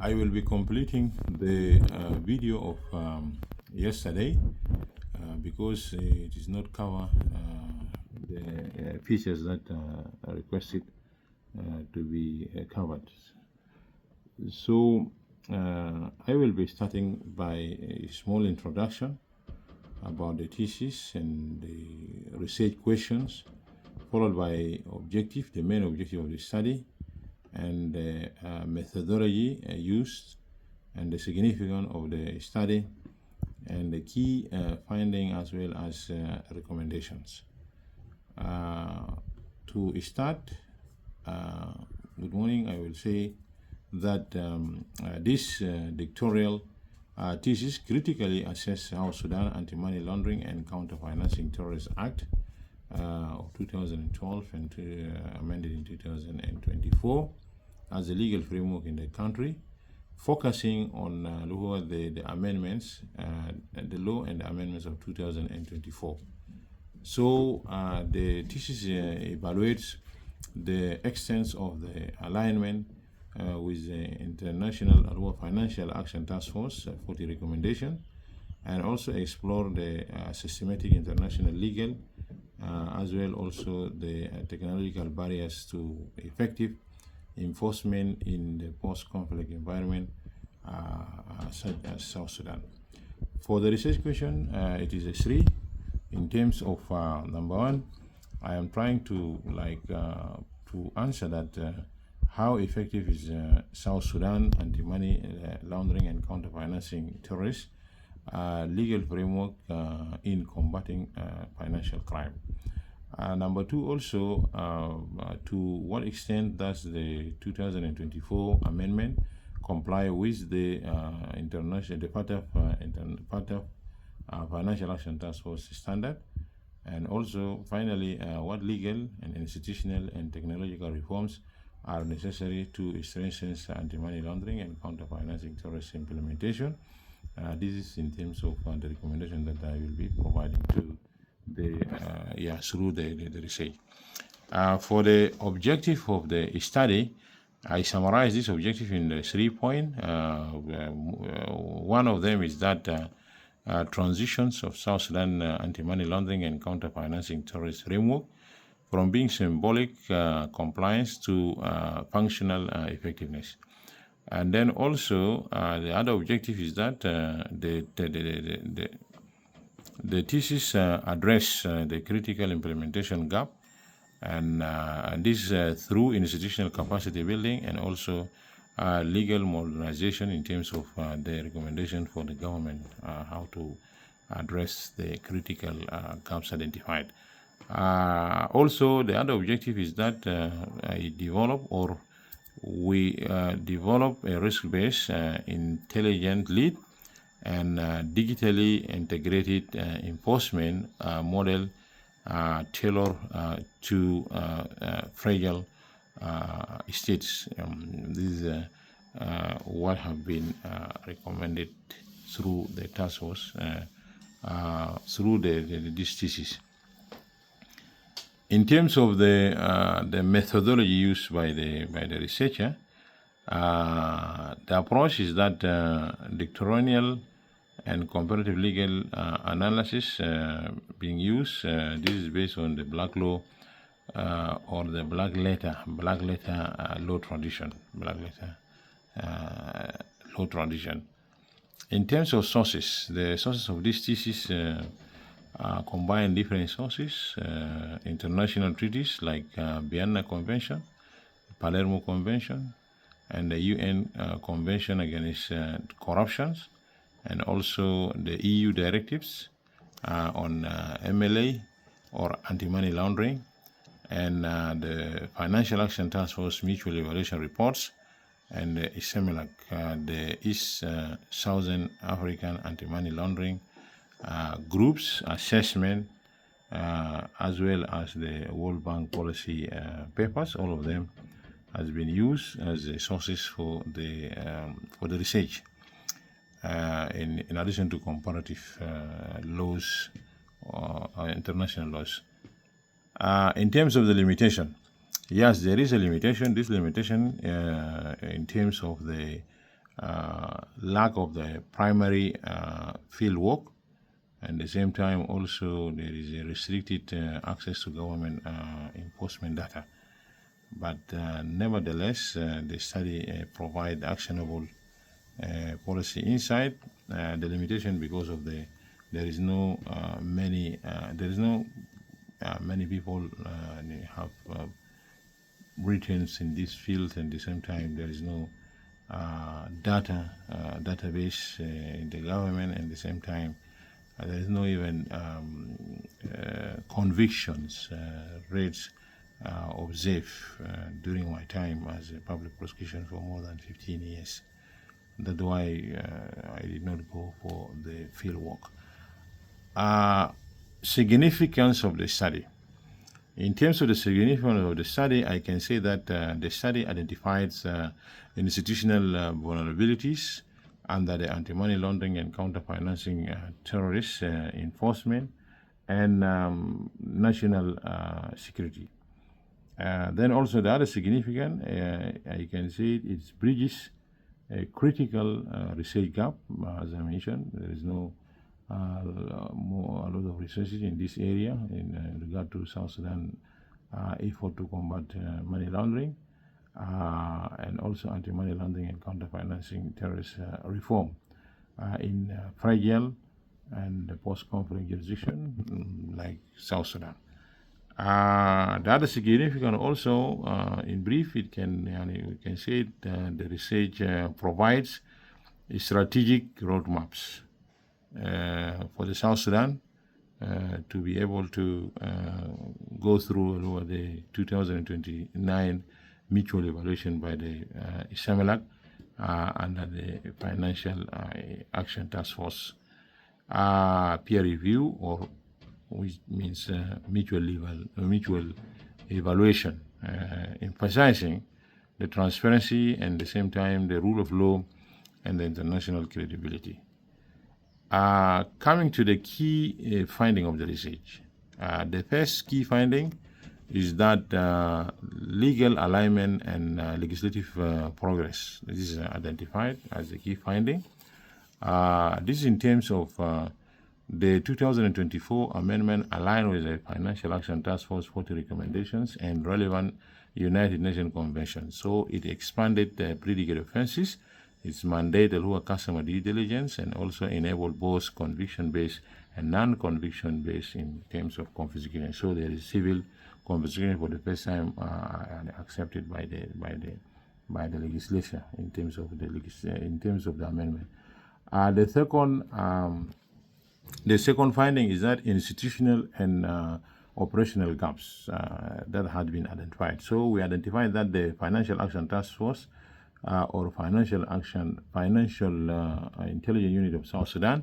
I will be completing the video of yesterday because it is not cover the features that are requested to be covered. So I will be starting by a small introduction about the thesis and the research questions, followed by objective, the main objective of the study, and the methodology used, and the significance of the study, and the key finding as well as recommendations. To start, good morning. I will say that this doctoral thesis critically assess how Sudan Anti-Money Laundering and Counter-Financing Terrorist Act of 2012 and amended in 2024 as a legal framework in the country, focusing on the amendments, the law and the amendments of 2024. So the thesis evaluates the extent of the alignment with the International Financial Action Task Force 40 recommendation, and also explore the systematic international legal as well also the technological barriers to effective enforcement in the post-conflict environment such as South Sudan. For the research question, it is a 3 in terms of number 1. I am trying to to answer that how effective is South Sudan anti-money laundering and counter-financing terrorists legal framework in combating financial crime. Number 2, also, to what extent does the 2024 amendment comply with the FATF Financial Action Task Force standard? And also, finally, what legal and institutional and technological reforms are necessary to strengthen anti-money laundering and counter-financing terrorist implementation? This is in terms of the recommendation that I will be providing to the through the research. For the objective of the study, I summarize this objective in the 3 points. One of them is that transitions of South Sudan anti-money laundering and counter-financing terrorist framework from being symbolic compliance to functional effectiveness. And then also the other objective is that the thesis address the critical implementation gap, and this through institutional capacity building and also legal modernization in terms of the recommendation for the government how to address the critical gaps identified. Also, the other objective is that we develop a risk-based, intelligent lead and digitally integrated enforcement model tailored to fragile states. This is what have been recommended through the task force through this thesis. In terms of the methodology used by the researcher, the approach is that doctrinal and comparative legal analysis being used. This is based on the black law or the black letter law tradition. In terms of sources, the sources of this thesis combine different sources, international treaties like Vienna Convention, Palermo Convention, and the UN Convention Against Corruptions, and also the EU directives on MLA or anti-money laundering, and the Financial Action Task Force mutual evaluation reports, and the ISEMELAC, the East Southern African anti-money laundering groups assessment, as well as the World Bank policy papers. All of them has been used as sources for the research. In addition to comparative laws or international laws. In terms of the limitation, yes, there is a limitation. This limitation in terms of the lack of the primary field work, and at the same time also there is a restricted access to government enforcement data. But nevertheless, the study provide actionable policy insight. The limitation because of there is no many people have written in this field, and at the same time there is no database in the government, and at the same time there is no even convictions rates observed during my time as a public prosecution for more than 15 years. That's why I did not go for the field work. Significance of the study. In terms of the significance of the study, I can say that the study identifies institutional vulnerabilities under the anti-money laundering and counter-financing terrorist enforcement and national security. Then also the other significant, I can say it bridges a critical research gap. As I mentioned, there is no a lot of research in this area in regard to South Sudan effort to combat money laundering and also anti-money laundering and counter-financing terrorist reform in fragile and post-conflict jurisdiction like South Sudan. The other significant also, in brief, we can say the research provides strategic roadmaps for the South Sudan to be able to go through the 2029 mutual evaluation by the ISAMELAC under the Financial Action Task Force peer review, or which means mutual evaluation, emphasizing the transparency and at the same time the rule of law and the international credibility. Coming to the key finding of the research, the first key finding is that legal alignment and legislative progress. This is identified as the key finding. This is in terms of the 2024 amendment aligned with the Financial Action Task Force 40 recommendations and relevant United Nations conventions. So it expanded the predicate offenses. It's mandated lower customer due diligence and also enabled both conviction-based and non-conviction-based in terms of confiscation. So there is civil confiscation for the first time accepted by the legislature in terms of the amendment. The second finding is that institutional and operational gaps that had been identified. So we identified that the Financial Action Task Force or Financial Intelligence Unit of South Sudan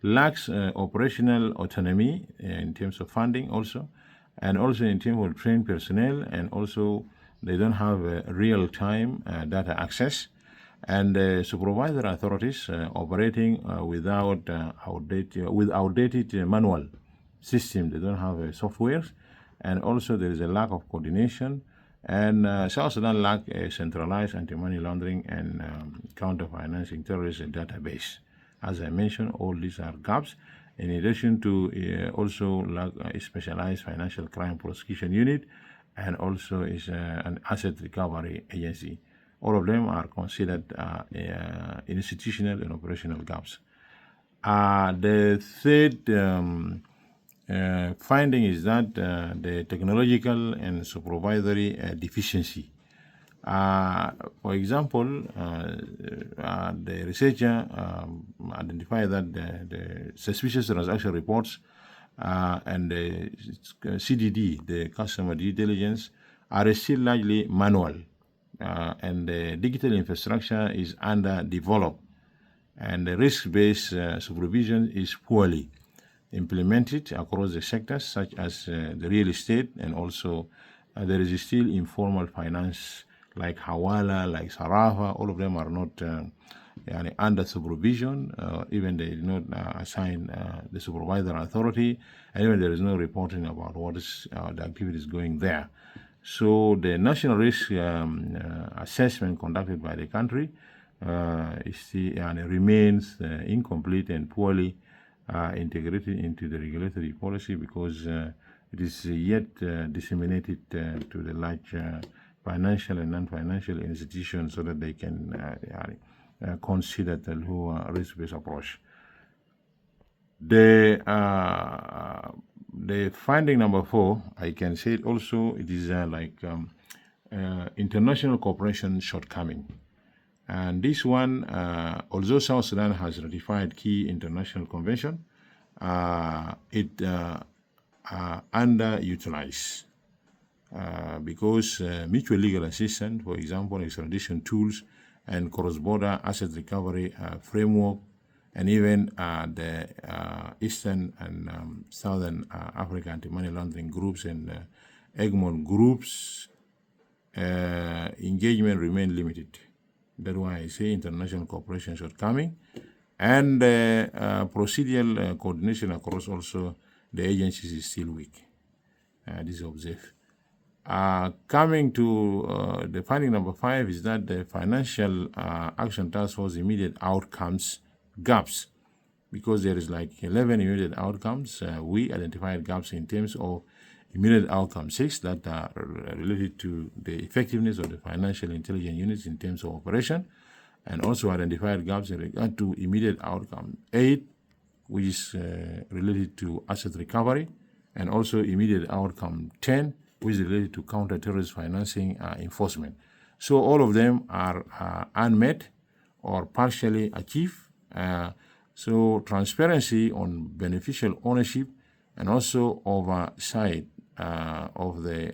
lacks operational autonomy in terms of funding also, and also in terms of trained personnel, and also they don't have real-time data access, and supervisor authorities operating with outdated manual system. They don't have software, and also there is a lack of coordination. And South Sudan lack a centralized anti-money laundering and counter-financing terrorism database. As I mentioned, all these are gaps. In addition to also lack a specialized financial crime prosecution unit, and also is an asset recovery agency. All of them are considered institutional and operational gaps. The third finding is that the technological and supervisory deficiency. For example, the researcher identified that the suspicious transaction reports and the CDD, the customer due diligence, are still largely manual, and the digital infrastructure is underdeveloped, and the risk-based supervision is poorly implemented across the sectors such as the real estate, and also there is still informal finance like Hawala, like Sarafa. All of them are not under supervision. Even they did not assign the supervisor authority, and even there is no reporting about what is the activities going there. So the national risk assessment conducted by the country remains incomplete and poorly integrated into the regulatory policy because it is yet disseminated to the large financial and non-financial institutions so that they can consider the risk-based approach. The finding number 4, I can say it also, it is international cooperation shortcoming. And this one, although South Sudan has ratified key international convention, it underutilized because mutual legal assistance, for example, extradition tools and cross-border asset recovery framework, and even the Eastern and Southern Africa anti-money laundering groups and Egmont groups engagement remain limited. That's why I say international cooperation shortcoming, and procedural coordination across also the agencies is still weak. This is observed. Coming to the finding number 5 is that the financial action task force immediate outcomes gaps, because there is like 11 immediate outcomes. We identified gaps in terms of immediate outcome 6 that are related to the effectiveness of the financial intelligence units in terms of operation, and also identified gaps in regard to immediate outcome 8, which is related to asset recovery, and also immediate outcome 10, which is related to counter-terrorist financing enforcement. So all of them are unmet or partially achieved. So transparency on beneficial ownership and also oversight of the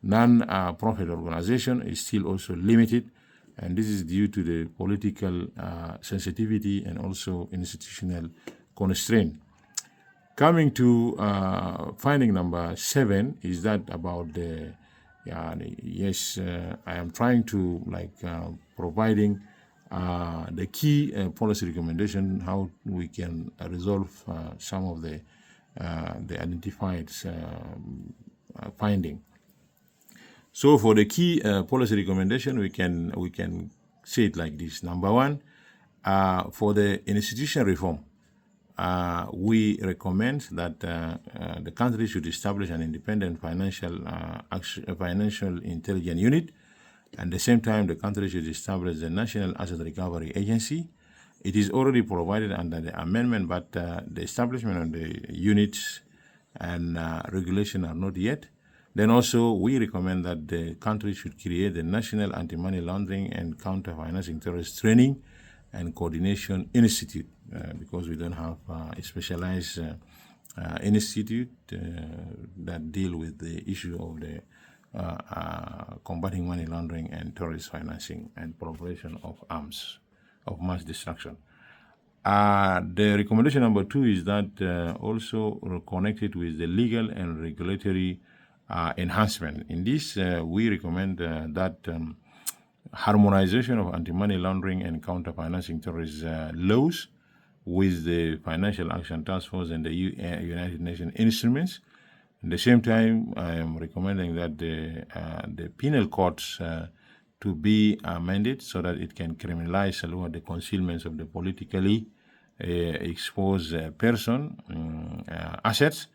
non-profit organization is still also limited, and this is due to the political sensitivity and also institutional constraint. Coming to finding number 7 is that about the I am trying to providing the key policy recommendation how we can resolve some of the identified finding. So for the key policy recommendation, we can say it like this. Number 1, for the institutional reform, we recommend that the country should establish an independent financial intelligence unit. At the same time, the country should establish the National Asset Recovery Agency. It is already provided under the amendment, but the establishment of the units and regulation are not yet. Then also, we recommend that the country should create the National Anti-Money Laundering and Counter-Financing Terrorist Training and Coordination Institute, because we don't have a specialized institute that deal with the issue of the combating money laundering and terrorist financing and proliferation of arms of mass destruction. The recommendation number 2 is that also connected with the legal and regulatory enhancement. In this, we recommend that harmonization of anti-money laundering and counter-financing terrorist laws with the Financial Action Task Force and the United Nations instruments. At the same time, I am recommending that the penal codes to be amended so that it can criminalize the concealment of the politically exposed person assets.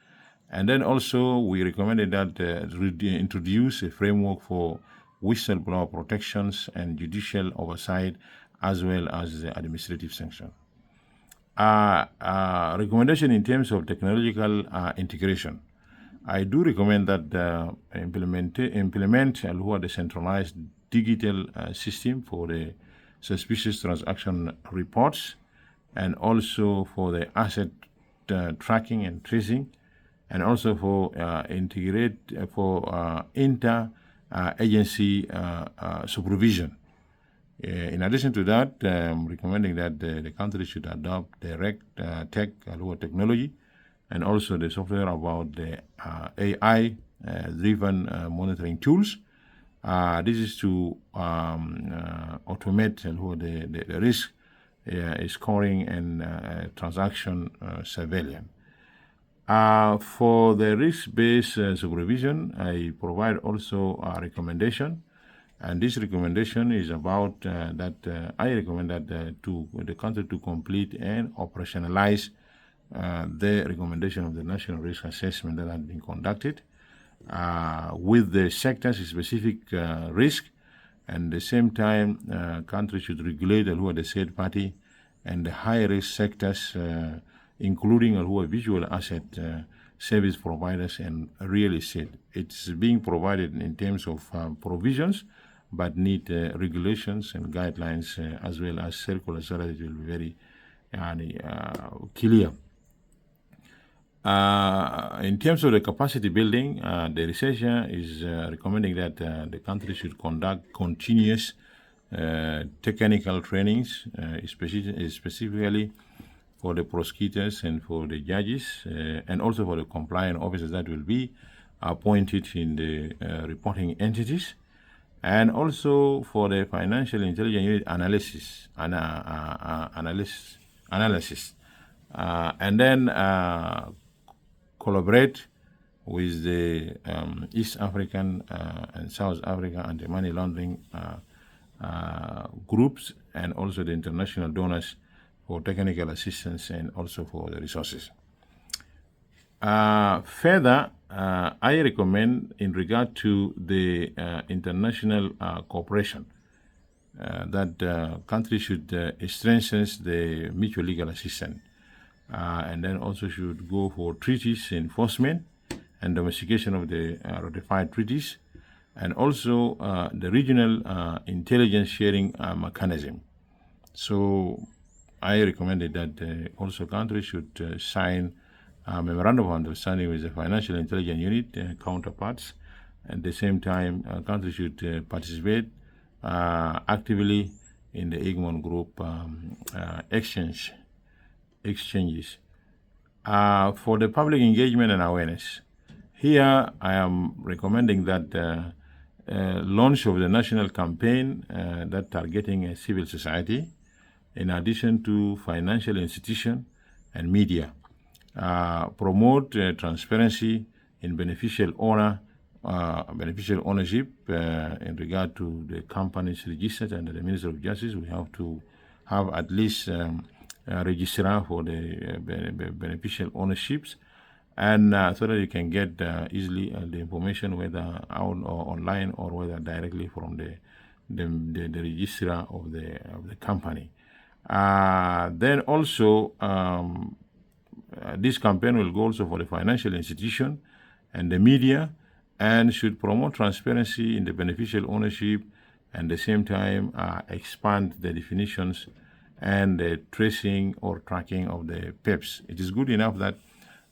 And then also we recommended that introduce a framework for whistleblower protections and judicial oversight as well as the administrative sanction. Recommendation in terms of technological integration. I do recommend that implement the centralized digital system for the suspicious transaction reports, and also for the asset tracking and tracing, and also for inter-agency supervision. In addition to that, I'm recommending that the country should adopt direct technology, and also the software about the AI-driven monitoring tools. This is to automate the risk scoring and transaction surveillance. For the risk-based supervision, I provide also a recommendation And this recommendation is about I recommend that to the country to complete and operationalize the recommendation of the national risk assessment that had been conducted with the sector-specific risk, and at the same time, countries should regulate the said party and the high-risk sectors, including visual asset service providers and real estate. It's being provided in terms of provisions, but need regulations and guidelines as well as circular, so that it will be very clear. In terms of the capacity building, the researcher is recommending that the country should conduct continuous technical trainings, specifically for the prosecutors and for the judges, and also for the compliance officers that will be appointed in the reporting entities, and also for the financial intelligence unit analysis, and then collaborate with the East African and South Africa anti-money laundering groups, and also the international donors for technical assistance and also for the resources. Further, I recommend in regard to the international cooperation that countries should strengthen the mutual legal assistance, and then also should go for treaties enforcement and domestication of the ratified treaties, and also the regional intelligence sharing mechanism. So I recommended that also countries should sign a memorandum of understanding with the financial intelligence unit counterparts. At the same time, countries should participate actively in the Egmont Group exchanges. For the public engagement and awareness, here I am recommending that launch of the national campaign that targeting civil society, in addition to financial institutions and media. Promote transparency in beneficial ownership in regard to the companies registered under the Ministry of Justice. We have to have at least registrar for the beneficial ownerships, and so that you can get easily the information, whether out or online or whether directly from the registrar of the company. Then also this campaign will go also for the financial institution and the media, and should promote transparency in the beneficial ownership, and at the same time expand the definitions and the tracing or tracking of the PEPs. It is good enough that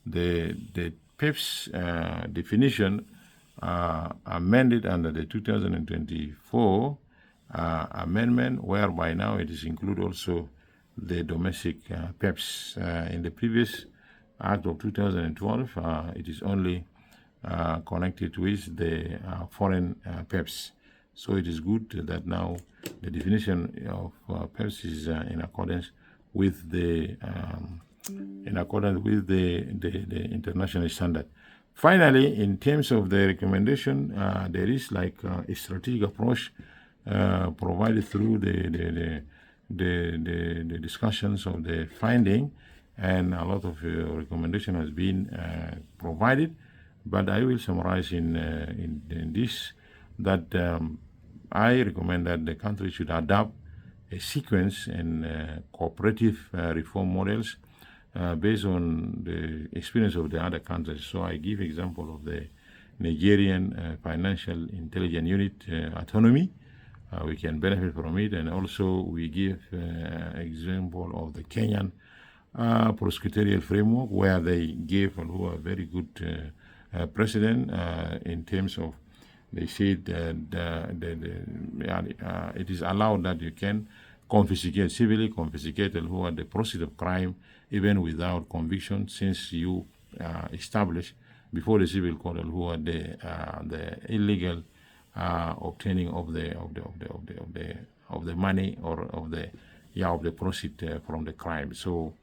the PEPs definition amended under the 2024 amendment, whereby now it is include also the domestic PEPs. In the previous Act of 2012, it is only connected with the foreign PEPs. So it is good that now the definition of PEPs is in accordance with the international standard. Finally, in terms of the recommendation, there is like a strategic approach provided through the discussions of the finding, and a lot of recommendation has been provided. But I will summarize in this that I recommend that the country should adopt a sequence and cooperative reform models based on the experience of the other countries. So I give example of the Nigerian Financial Intelligence Unit autonomy. We can benefit from it, and also we give example of the Kenyan prosecutorial framework, where they gave a very good precedent in terms of, they said it is allowed that you can confiscate, civilly confiscate the proceeds of crime even without conviction, since you establish before the civil court the illegal obtaining of the money or of the proceeds from the crime. So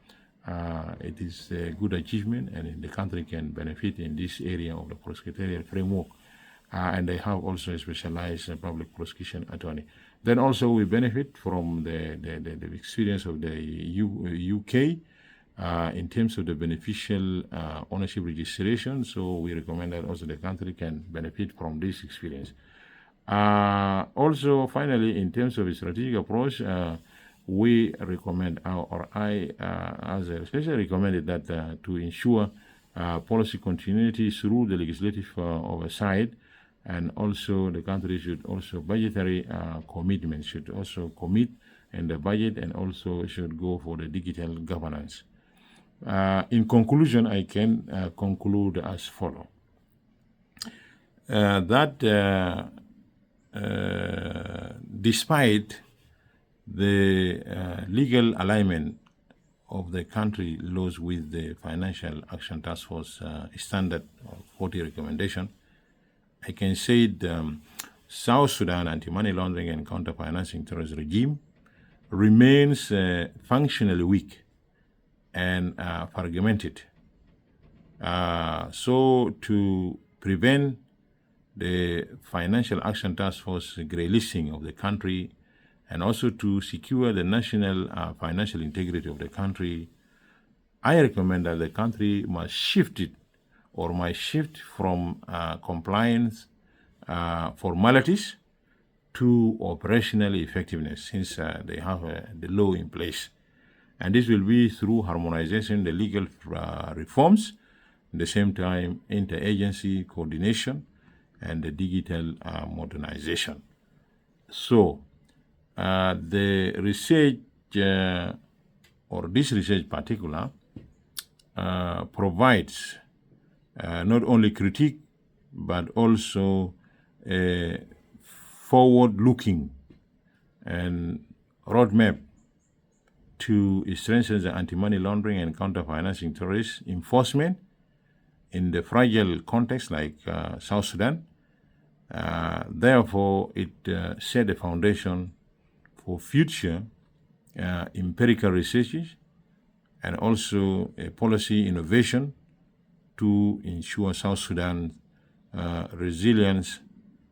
it is a good achievement, and the country can benefit in this area of the prosecutorial framework. and they have also a specialized public prosecution attorney. Then also we benefit from the experience of the UK in terms of the beneficial ownership registration. So we recommend that also the country can benefit from this experience. Also, finally, in terms of a strategic approach, we recommend, or I, as a researcher, recommended that to ensure policy continuity through the legislative oversight, and also the country should also budgetary commitment should also commit in the budget, and also should go for the digital governance. In conclusion, I can conclude as follows: that despite the legal alignment of the country laws with the Financial Action Task Force standard 40 recommendation, I can say the South Sudan anti-money laundering and counter-financing terrorism regime remains functionally weak and fragmented. So to prevent the Financial Action Task Force grey listing of the country, and also to secure the national financial integrity of the country, I recommend that the country must shift from compliance formalities to operational effectiveness, since they have the law in place. And this will be through harmonization, the legal reforms, at the same time interagency coordination, and the digital modernization. So the research, or this research particular, provides not only critique, but also a forward-looking and roadmap to strengthen the anti-money laundering and counter-financing terrorist enforcement in the fragile context like South Sudan. Therefore, it set the foundation for future empirical researches, and also a policy innovation to ensure South Sudan's resilience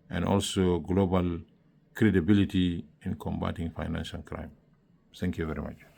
and also global credibility in combating financial crime. Thank you very much.